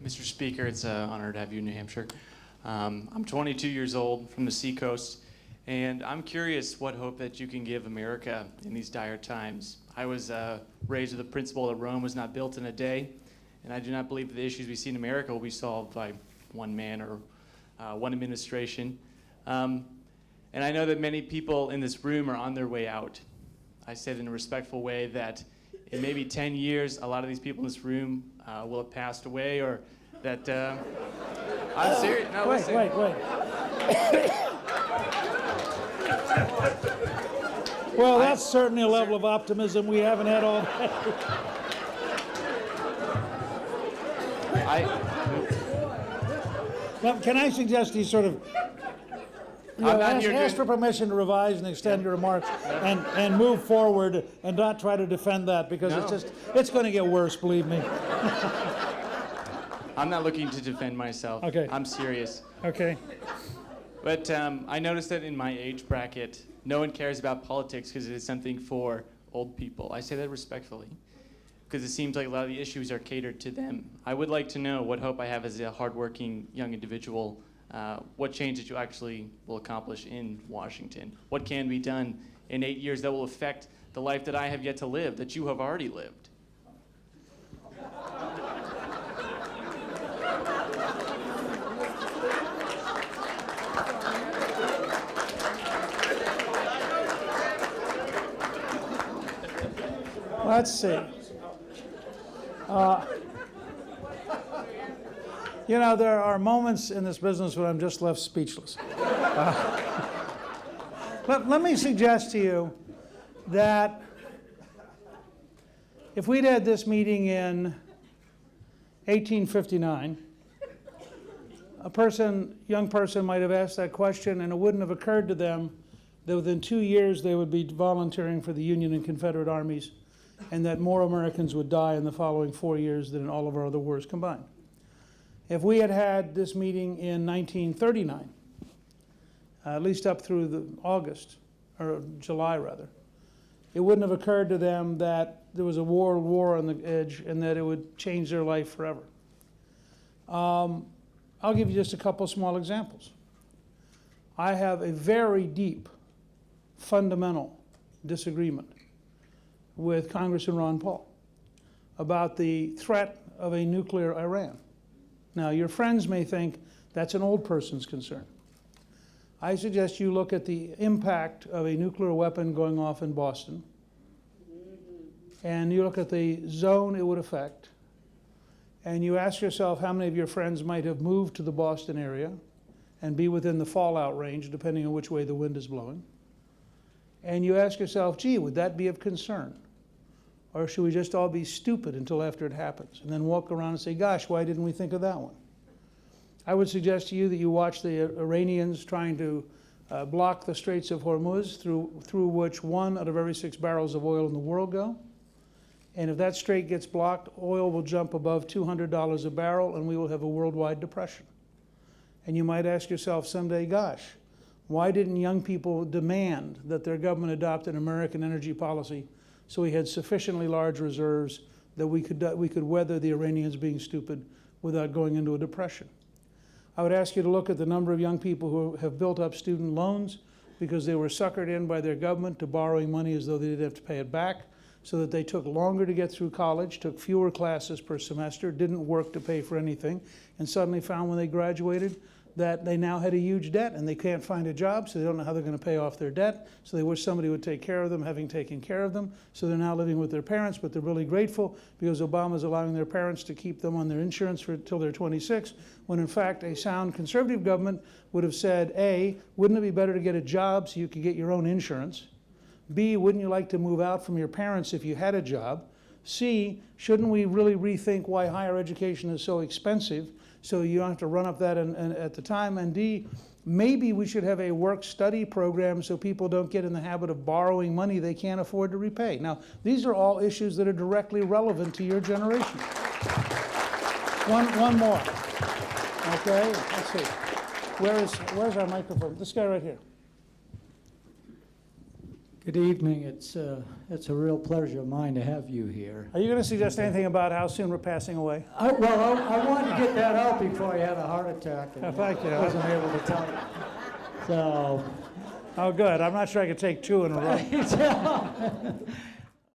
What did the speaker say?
Mr. Speaker, it's an honor to have you in New Hampshire. I'm 22 years old from the seacoast, and I'm curious what hope that you can give America in these dire times. I was raised with the principle that Rome was not built in a day, and I do not believe that the issues we see in America will be solved by one man or one administration. And I know that many people in this room are on their way out. I said in a respectful way that in maybe 10 years, a lot of these people in this room will have passed away, or that I'm serious. No, Wait. Well, that's certainly a level of optimism we haven't had all day. Well, can I suggest you sort of ask for permission to revise and extend your remarks and move forward and not try to defend that, because it's going to get worse, believe me. I'm not looking to defend myself. Okay. I'm serious. Okay. But I noticed that in my age bracket, no one cares about politics because it is something for old people. I say that respectfully, because it seems like a lot of the issues are catered to them. I would like to know what hope I have as a hardworking young individual, what change that you actually will accomplish in Washington. What can be done in 8 years that will affect the life that I have yet to live, that you have already lived? Let's see. You know, there are moments in this business when I'm just left speechless. Let me suggest to you that if we'd had this meeting in 1859, young person might have asked that question, and it wouldn't have occurred to them that within 2 years they would be volunteering for the Union and Confederate armies, and that more Americans would die in the following 4 years than in all of our other wars combined. If we had had this meeting in 1939, at least up through August, or July rather, it wouldn't have occurred to them that there was a world war on the edge and that it would change their life forever. I'll give you just a couple small examples. I have a very deep, fundamental disagreement with Congressman Ron Paul about the threat of a nuclear Iran. Now, your friends may think that's an old person's concern. I suggest you look at the impact of a nuclear weapon going off in Boston, and you look at the zone it would affect, and you ask yourself how many of your friends might have moved to the Boston area and be within the fallout range, depending on which way the wind is blowing. And you ask yourself, gee, would that be of concern? Or should we just all be stupid until after it happens and then walk around and say, gosh, why didn't we think of that one? I would suggest to you that you watch the Iranians trying to block the Straits of Hormuz, through which 1 out of every 6 barrels of oil in the world go. And if that strait gets blocked, oil will jump above $200 a barrel and we will have a worldwide depression. And you might ask yourself someday, gosh, why didn't young people demand that their government adopt an American energy policy so we had sufficiently large reserves that we could weather the Iranians being stupid without going into a depression? I would ask you to look at the number of young people who have built up student loans because they were suckered in by their government to borrowing money as though they didn't have to pay it back, so that they took longer to get through college, took fewer classes per semester, didn't work to pay for anything, and suddenly found when they graduated that they now had a huge debt and they can't find a job, so they don't know how they're going to pay off their debt, so they wish somebody would take care of them, having taken care of them, so they're now living with their parents, but they're really grateful because Obama's allowing their parents to keep them on their insurance until they're 26, when in fact a sound conservative government would have said, A, wouldn't it be better to get a job so you could get your own insurance? B, wouldn't you like to move out from your parents if you had a job? C, shouldn't we really rethink why higher education is so expensive so you don't have to run up that at the time? And D, maybe we should have a work-study program so people don't get in the habit of borrowing money they can't afford to repay. Now, these are all issues that are directly relevant to your generation. One more. Okay, let's see. Where's our microphone? This guy right here. Good evening. It's a real pleasure of mine to have you here. Are you going to suggest anything about how soon we're passing away? I wanted to get that out before I had a heart attack, and Thank you. I wasn't able to tell you. So, Oh, good. I'm not sure I could take two in a row.